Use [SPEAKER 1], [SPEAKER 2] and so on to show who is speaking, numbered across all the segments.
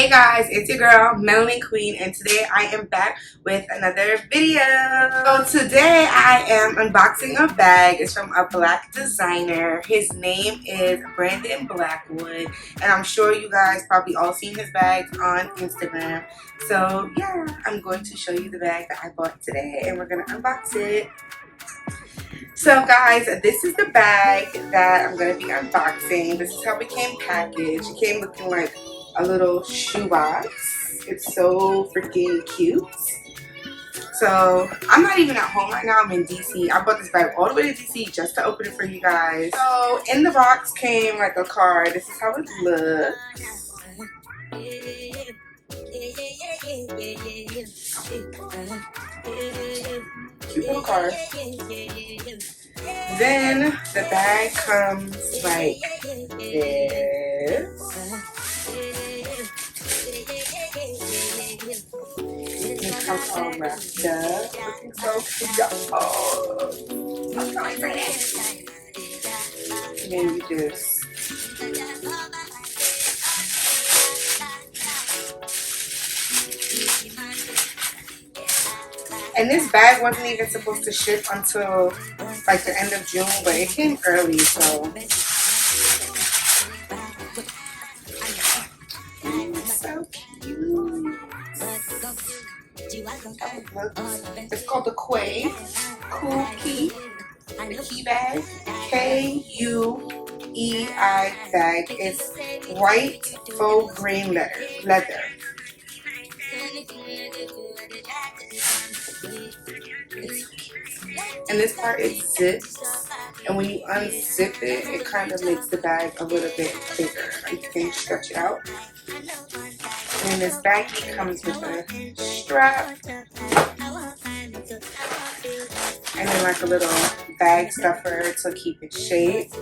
[SPEAKER 1] Hey guys, it's your girl Melanie Queen, and today I am back with another video. So today I am unboxing a bag. It's from a black designer. His name is Brandon Blackwood, and I'm sure you guys probably all seen his bags on Instagram. So yeah, I'm going to show you the bag that I bought today, and we're gonna unbox it. So guys, this is the bag that I'm going to be unboxing. This is how it came packaged. It came looking like a little shoebox. It's so freaking cute. So I'm not even at home right now. I'm in DC. I bought this bag all the way to DC just to open it for you guys. So in the box came like a card. This is how it looks. Cute little card. Then the bag comes like this. It comes all wrapped up. Looking so cute. Oh, I'm so excited. And then you just and this bag wasn't even supposed to ship until like the end of June, but it came early, so so cute. It's called the Kuei the key bag. Kuei bag. It's white faux grain leather. And this part is zipped, and when you unzip it, it kind of makes the bag a little bit bigger. You can stretch it out. And this baggie comes with a strap, and then like a little bag stuffer to keep it shaped.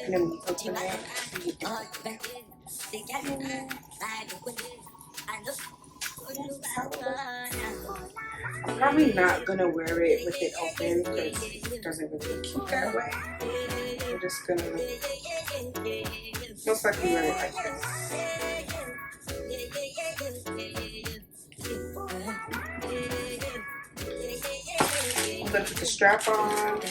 [SPEAKER 1] And then we open it. I'm probably not gonna wear it with it open because it doesn't really look cute that way. We're just gonna most likely wear it like this. I'm gonna put the strap on.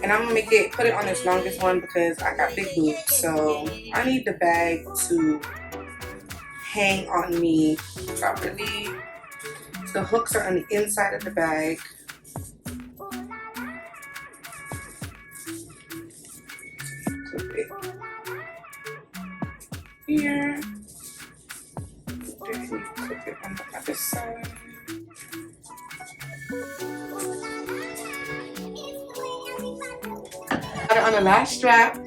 [SPEAKER 1] And I'm gonna put it on this longest one because I got big boobs, so I need the bag to hang on me properly. So the hooks are on the inside of the bag. Clip it here. Then you clip it on the other side. Got it on the last strap.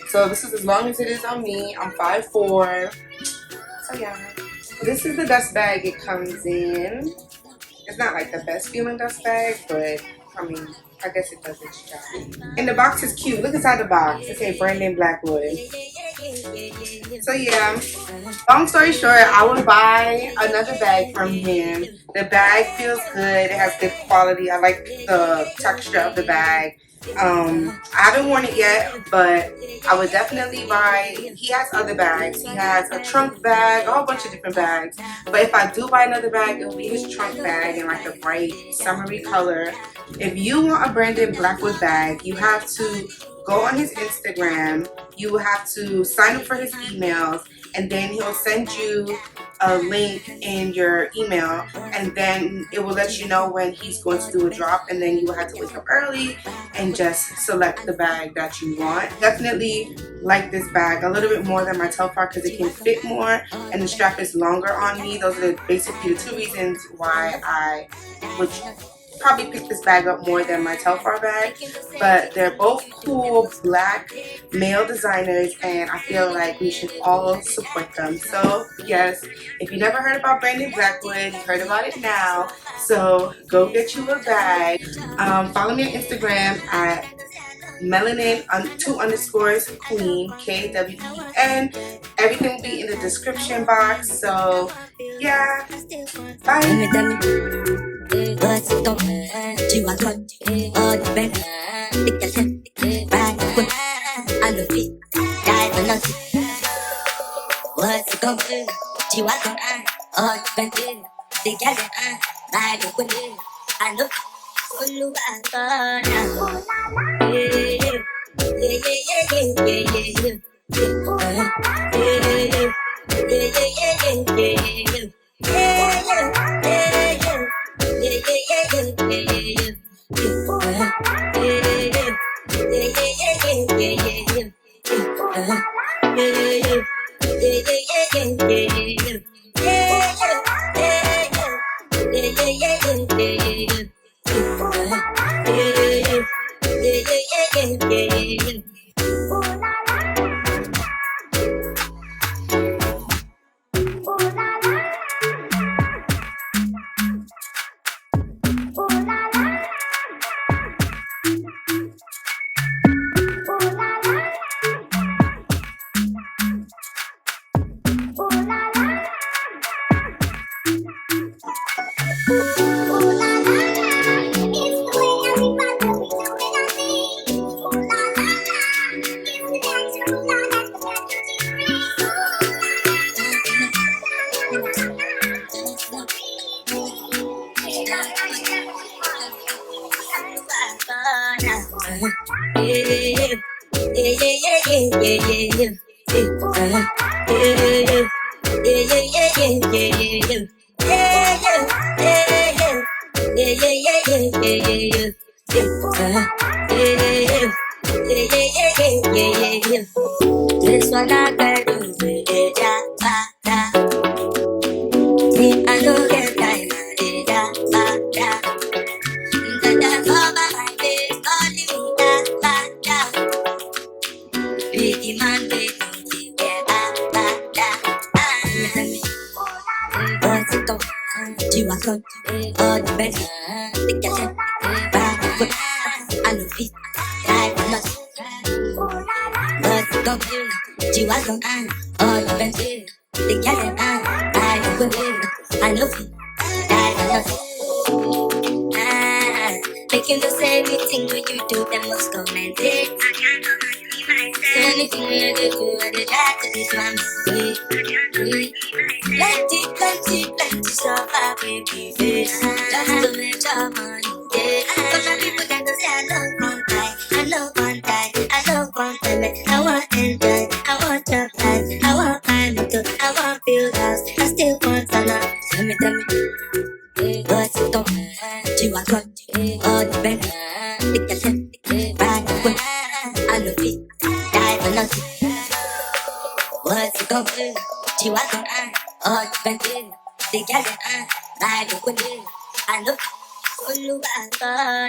[SPEAKER 1] So this is as long as it is on me. I'm 5'4". So yeah. This is the dust bag it comes in. It's not like the best feeling dust bag, but I mean, I guess it does its job. And the box is cute. Look inside the box. It says Brandon Blackwood. So yeah, long story short, I would buy another bag from him. The bag feels good. It has good quality. I like the texture of the bag. I haven't worn it yet, but I would definitely buy. He has other bags. He has a trunk bag, a whole bunch of different bags. But if I do buy another bag, it will be his trunk bag in like a bright summery color. If you want a Brandon Blackwood bag, you have to go on his Instagram. You have to sign up for his emails, and then he'll send you a link in your email, and then it will let you know when he's going to do a drop, and then you will have to wake up early and just select the bag that you want. Definitely like this bag a little bit more than my TELFAR because it can fit more and the strap is longer on me. Those are basically the two reasons why I would probably pick this bag up more than my TELFAR bag, but they're both cool black male designers, and I feel like we should all support them. So yes, if you never heard about Brandon Blackwood, you heard about it now, so go get you a bag. Follow me on Instagram at melanin 2_ Kween, KWEN. Everything will be in the description box. So yeah, bye.
[SPEAKER 2] What's it gonna do? Chị quá con ai? Bên kia thì giá đẹp ai? Lại được quên đi. I know quên luôn bạn con à. Yeah, yeah, yeah, yeah, yeah, yeah, yeah. This one I got to do, yeah, yeah. See, I know get time, yeah, yeah. That over my face, calling me, yeah. Biggie man, baby, yeah. What's it going on? You are good, the best. The cat, Blackwood. I know it, I will not. What's it going on? You are good, the best. The cat, I will not. I know it, I will not. Making those everything when you do, them must comment it. I can't go back to myself. Anything I do, I did that to this one. Plenty stuff I baby face. Just to make your money, yeah. But some people that go say I love one time, I love one time, I love one time. I want enjoy, I want your life, I want my little, I want build house, I still want some love. Tell me, what's it going on? You are good, the best. The cat, Blackwood. I know it, I will not. What's it going on? You are good, the best. The cat, Blackwood. I know you are good.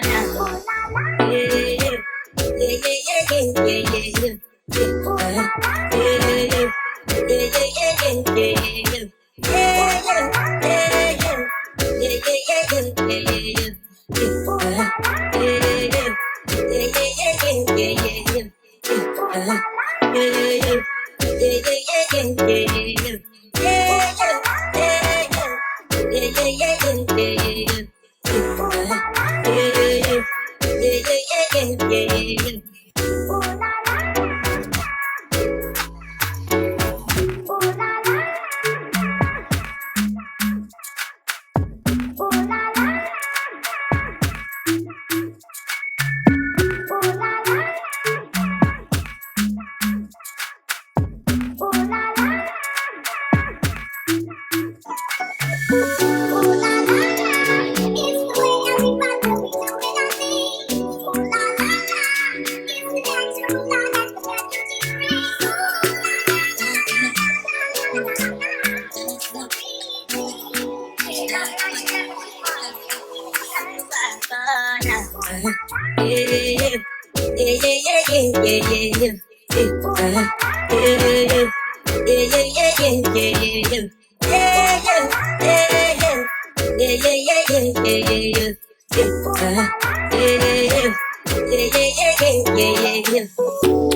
[SPEAKER 2] Yeah, Yeah, yeah, yeah, yeah, yeah, yeah, yeah.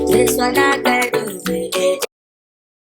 [SPEAKER 2] This one I got